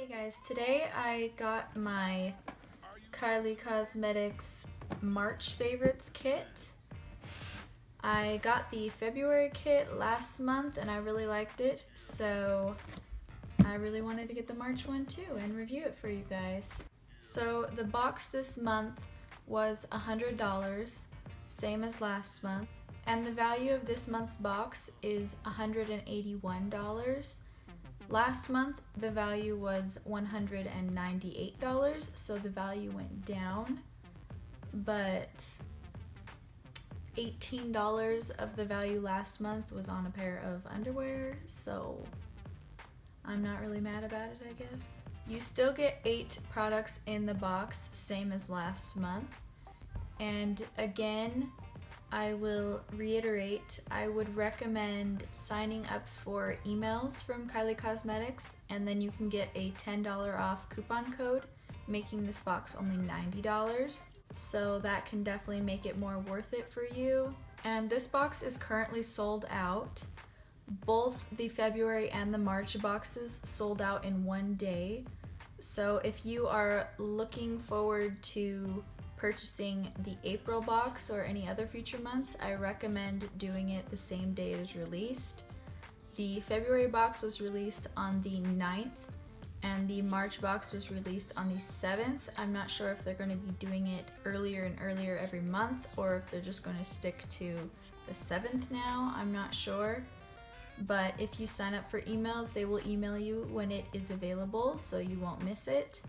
Hey guys, today I got my Kylie Cosmetics March Favorites kit. I got the February kit last month and I really liked it, so I really wanted to get the March one too and review it for you guys. So the box this month was $100, same as last month, and the value of this month's box is $181. Last month the value was $198, so the value went down, but $18 of the value last month was on a pair of underwear, so I'm not really mad about it, I guess. You still get 8 products in the box, same as last month, and again, I will reiterate, I would recommend signing up for emails from Kylie Cosmetics, and then you can get a $10 off coupon code, making this box only $90. So that can definitely make it more worth it for you. And this box is currently sold out. Both the February and the March boxes sold out in one day. So if you are looking forward to purchasing the April box or any other future months, I recommend doing it the same day it is released. The February box was released on the 9th and the March box was released on the 7th. I'm not sure if they're going to be doing it earlier and earlier every month or if they're just going to stick to the 7th now. I'm not sure. But if you sign up for emails, they will email you when it is available so you won't miss it.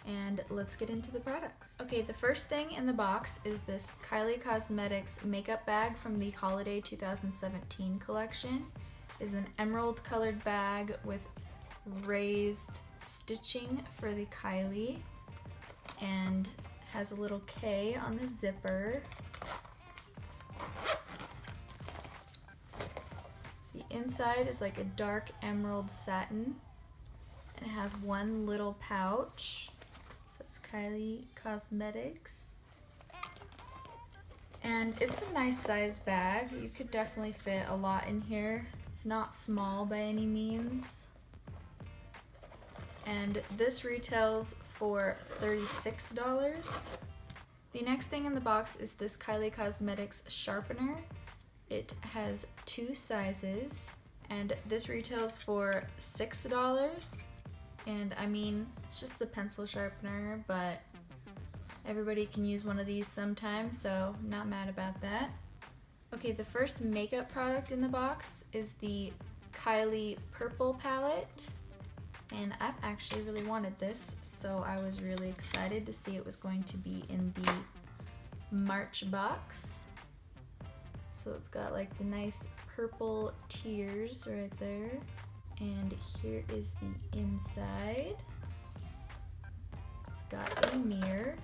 And let's get into the products. Okay, the first thing in the box is this Kylie Cosmetics makeup bag from the Holiday 2017 collection. It is an emerald colored bag with raised stitching for the Kylie and has a little K on the zipper. The inside is like a dark emerald satin and it has one little pouch. Kylie Cosmetics, and it's a nice size bag. You could definitely fit a lot in here. It's not small by any means, and this retails for $36. The next thing in the box is this Kylie Cosmetics sharpener. It has 2 sizes and this retails for $6. And I mean, it's just the pencil sharpener, but everybody can use one of these sometimes, so I'm not mad about that. Okay, the first makeup product in the box is the Kylie Purple palette. And I've actually really wanted this, so I was really excited to see it was going to be in the March box. So it's got like the nice purple tears right there. And here is the inside. It's got a mirror.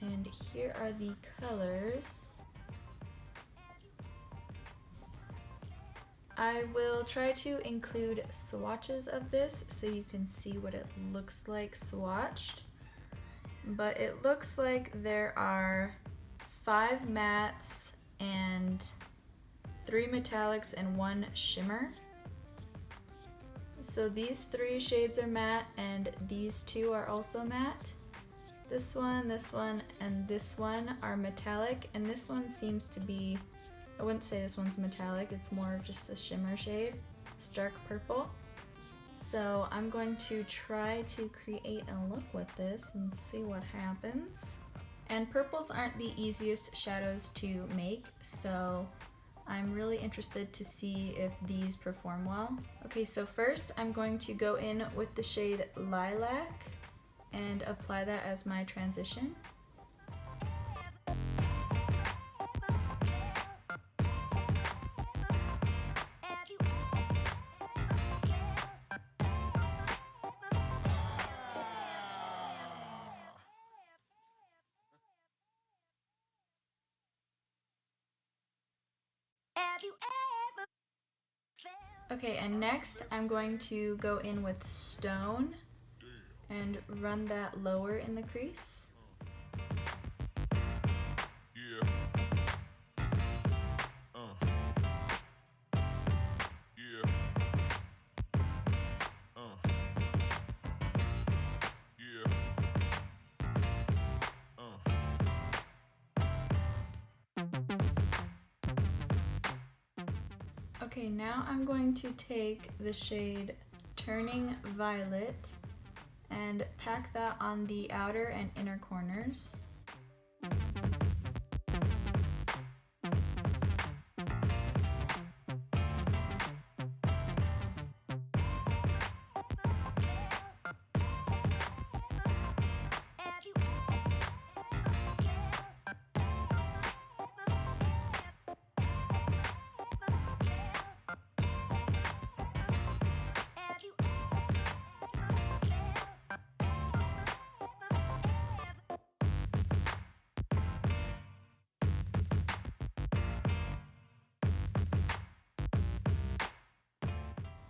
And here are the colors. I will try to include swatches of this so you can see what it looks like swatched. But it looks like there are 5 mattes and 3 metallics and 1 shimmer. So these 3 shades are matte and these 2 are also matte. This one, and this one are metallic, and this one seems to be, I wouldn't say this one's metallic, it's more of just a shimmer shade. It's dark purple. So I'm going to try to create a look with this and see what happens. And purples aren't the easiest shadows to make, so I'm really interested to see if these perform well. Okay, so first I'm going to go in with the shade Lilac and apply that as my transition. Okay, and next I'm going to go in with Stone and run that lower in the crease. Okay, now I'm going to take the shade Turning Violet and pack that on the outer and inner corners.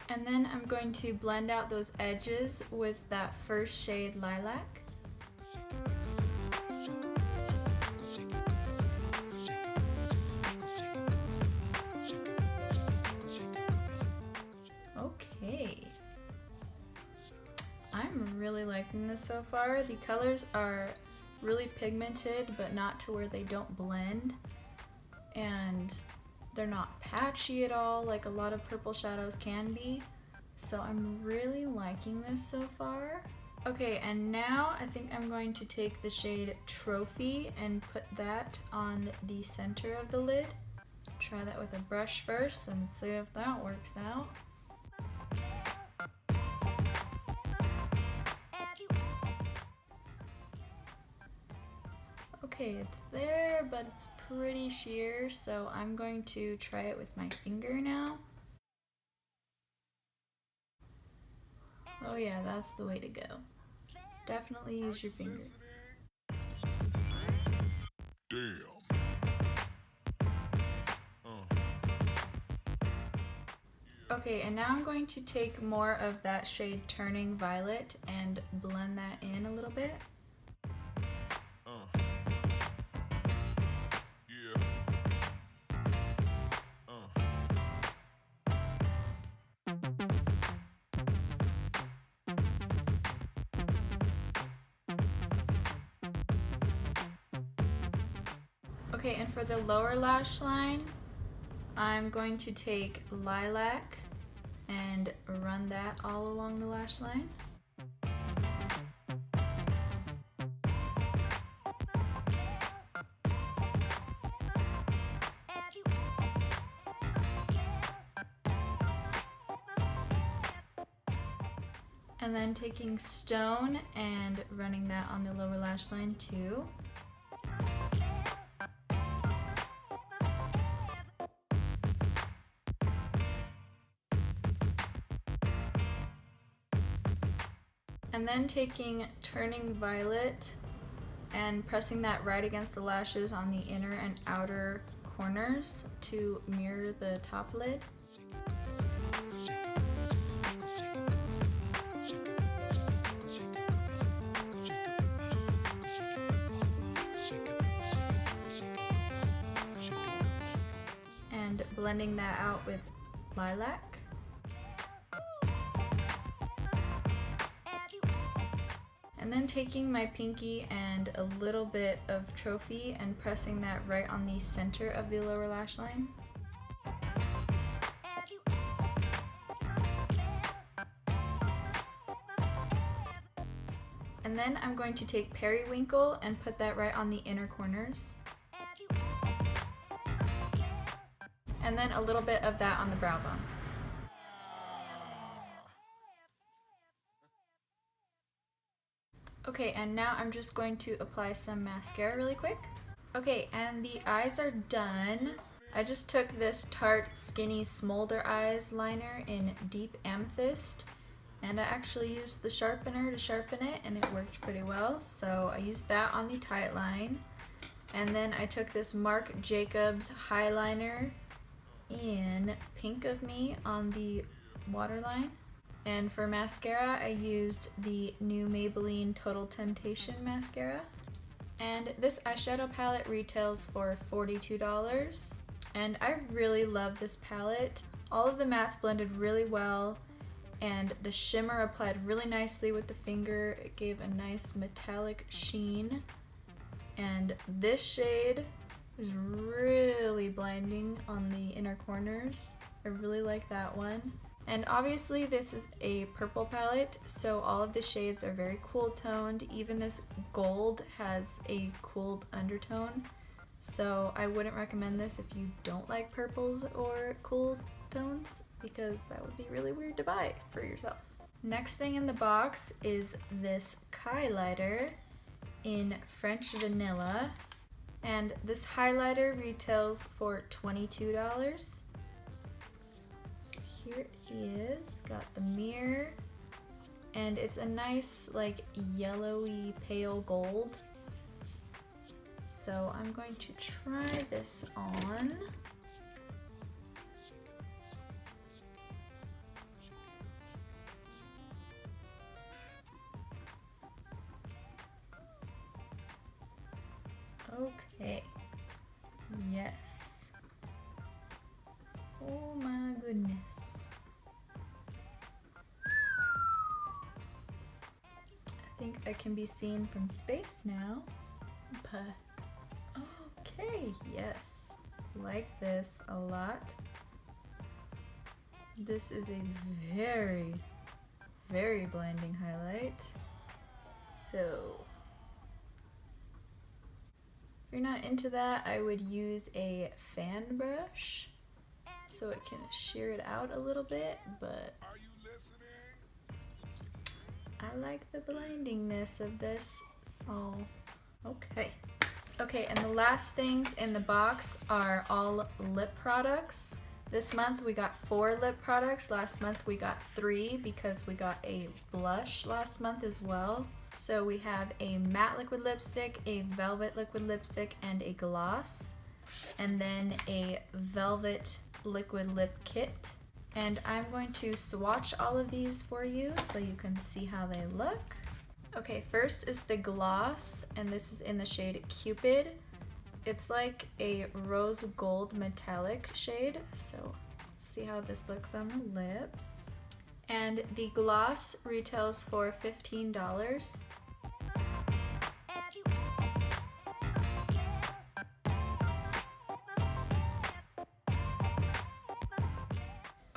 And then I'm going to blend out those edges with that first shade Lilac. Okay. I'm really liking this so far. The colors are really pigmented, but not to where they don't blend. And they're not patchy at all like a lot of purple shadows can be. So I'm really liking this so far. Okay, and now I think I'm going to take the shade Trophy and put that on the center of the lid. Try that with a brush first and see if that works out. Okay, it's there, but it's pretty sheer, so I'm going to try it with my finger now. Oh yeah, that's the way to go. Definitely use your finger. Damn. Okay, and now I'm going to take more of that shade Turning Violet and blend that in a little bit. Okay, and for the lower lash line, I'm going to take Lilac and run that all along the lash line. And then taking Stone and running that on the lower lash line too. And then taking Turning Violet and pressing that right against the lashes on the inner and outer corners to mirror the top lid. And blending that out with Lilac. And then taking my pinky and a little bit of Trophy and pressing that right on the center of the lower lash line. And then I'm going to take Periwinkle and put that right on the inner corners. And then a little bit of that on the brow bone. Okay, and now I'm just going to apply some mascara really quick. Okay, and the eyes are done. I just took this Tarte Skinny SmolderEyes liner in Deep Amethyst, and I actually used the sharpener to sharpen it, and it worked pretty well. So I used that on the tight line, and then I took this Marc Jacobs highliner in Pink of Me on the waterline. And for mascara, I used the new Maybelline Total Temptation mascara. And this eyeshadow palette retails for $42. And I really love this palette. All of the mattes blended really well, and the shimmer applied really nicely with the finger. It gave a nice metallic sheen. And this shade is really blinding on the inner corners. I really like that one. And obviously this is a purple palette, so all of the shades are very cool toned. Even this gold has a cooled undertone. So I wouldn't recommend this if you don't like purples or cool tones, because that would be really weird to buy for yourself. Next thing in the box is this Kylighter in French Vanilla. And this highlighter retails for $22. So here it is, got the mirror, and it's a nice like yellowy pale gold. So I'm going to try this on. Okay, yes. Oh my goodness. I think I can be seen from space now, but okay, yes. Like this a lot. This is a very, very blinding highlight. So if you're not into that, I would use a fan brush so it can sheer it out a little bit, but I like the blindingness of this, so okay. Okay, and the last things in the box are all lip products. This month we got 4 lip products. Last month we got 3 because we got a blush last month as well. So we have a matte liquid lipstick, a velvet liquid lipstick, and a gloss. And then a velvet liquid lip kit. And I'm going to swatch all of these for you so you can see how they look. Okay, first is the gloss, and this is in the shade Cupid. It's like a rose gold metallic shade, so let's see how this looks on the lips. And the gloss retails for $15.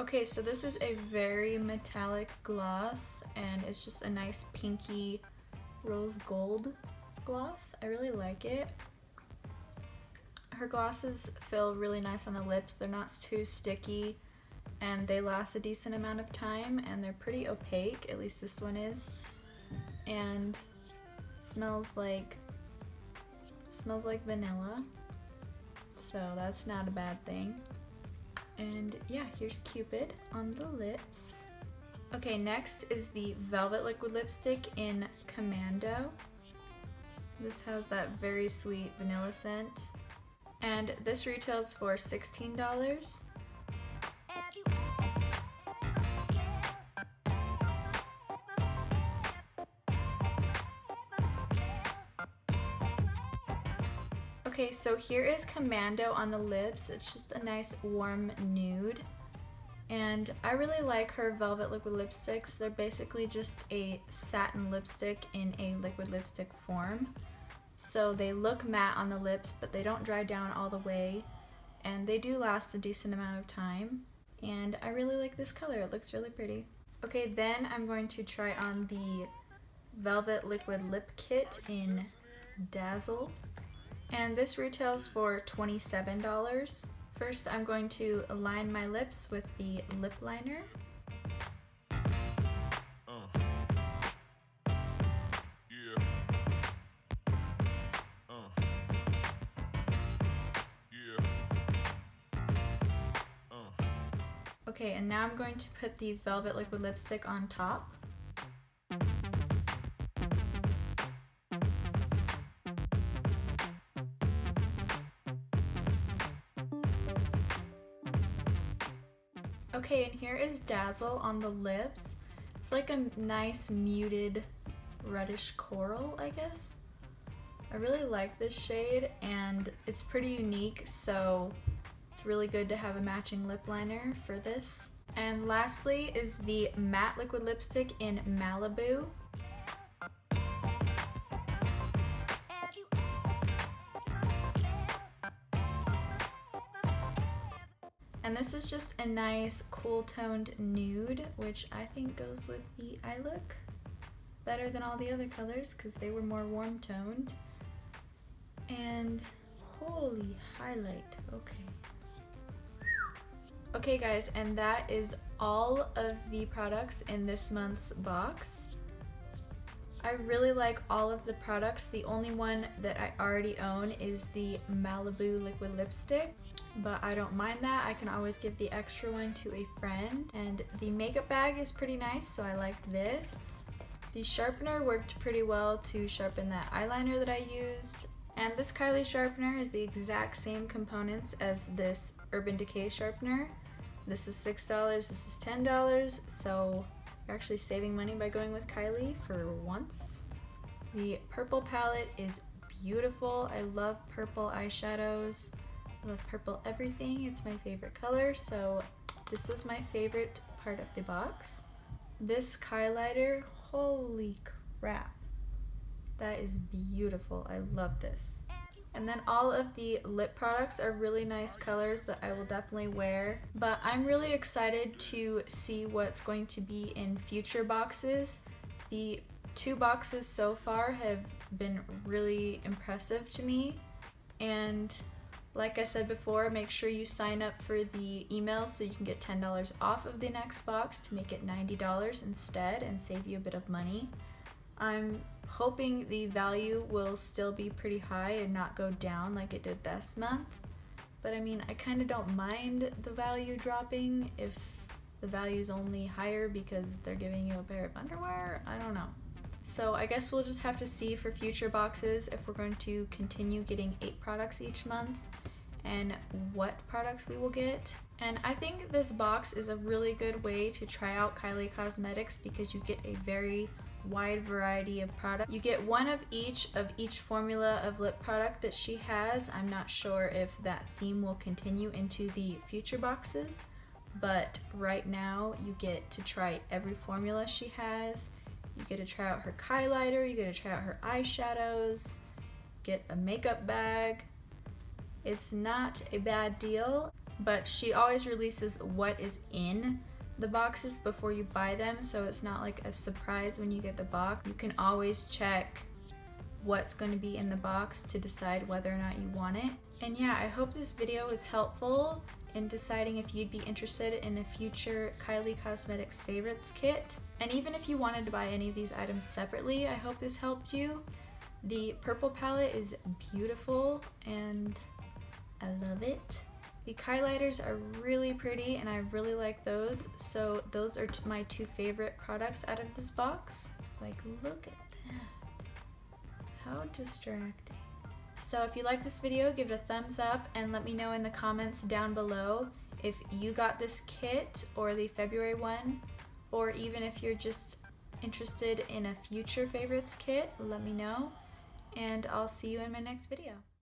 Okay, so this is a very metallic gloss, and it's just a nice pinky rose gold gloss. I really like it. Her glosses feel really nice on the lips. They're not too sticky, and they last a decent amount of time, and they're pretty opaque, at least this one is. And smells like vanilla, so that's not a bad thing. And yeah, here's Cupid on the lips. Okay, next is the Velvet Liquid Lipstick in Commando. This has that very sweet vanilla scent. And this retails for $16. Okay, so here is Commando on the lips. It's just a nice warm nude. And I really like her Velvet Liquid Lipsticks. They're basically just a satin lipstick in a liquid lipstick form. So they look matte on the lips, but they don't dry down all the way. And they do last a decent amount of time. And I really like this color. It looks really pretty. Okay, then I'm going to try on the Velvet Liquid Lip Kit in Dazzle. And this retails for $27. First, I'm going to line my lips with the lip liner. Okay, and now I'm going to put the Velvet Liquid Lipstick on top. Okay, and here is Dazzle on the lips. It's like a nice muted reddish coral, I guess. I really like this shade, and it's pretty unique, so it's really good to have a matching lip liner for this. And lastly is the matte liquid lipstick in Maliboo. And this is just a nice cool toned nude, which I think goes with the eye look better than all the other colors because they were more warm toned. And holy highlight, okay. Okay guys, and that is all of the products in this month's box. I really like all of the products. The only one that I already own is the Maliboo liquid lipstick, but I don't mind that. I can always give the extra one to a friend. And the makeup bag is pretty nice, so I like this. The sharpener worked pretty well to sharpen that eyeliner that I used. And this Kylie Sharpener is the exact same components as this Urban Decay sharpener. This is $6, this is $10, so you're actually saving money by going with Kylie for once. The purple palette is beautiful. I love purple eyeshadows. I love purple everything. It's my favorite color, so this is my favorite part of the box. This Kylighter, holy crap. That is beautiful. I love this. And then all of the lip products are really nice colors that I will definitely wear. But I'm really excited to see what's going to be in future boxes. The 2 boxes so far have been really impressive to me. And like I said before, make sure you sign up for the email so you can get $10 off of the next box to make it $90 instead and save you a bit of money. I'm hoping the value will still be pretty high and not go down like it did this month. But I mean, I kind of don't mind the value dropping if the value's only higher because they're giving you a pair of underwear. I don't know. So I guess we'll just have to see for future boxes if we're going to continue getting 8 products each month and what products we will get. And I think this box is a really good way to try out Kylie Cosmetics because you get a very wide variety of product. You get one of each formula of lip product that she has. I'm not sure if that theme will continue into the future boxes, but right now you get to try every formula she has. You get to try out her Kylighter, you get to try out her eyeshadows, get a makeup bag. It's not a bad deal, but she always releases what is in the boxes before you buy them, so it's not like a surprise when you get the box. You can always check what's going to be in the box to decide whether or not you want it. And yeah, I hope this video was helpful in deciding if you'd be interested in a future Kylie Cosmetics favorites kit. And even if you wanted to buy any of these items separately, I hope this helped you. The purple palette is beautiful and I love it. The Kylighters are really pretty and I really like those, so those are my 2 favorite products out of this box. Like, look at that. How distracting. So if you like this video, give it a thumbs up and let me know in the comments down below if you got this kit or the February one, or even if you're just interested in a future favorites kit, let me know. And I'll see you in my next video.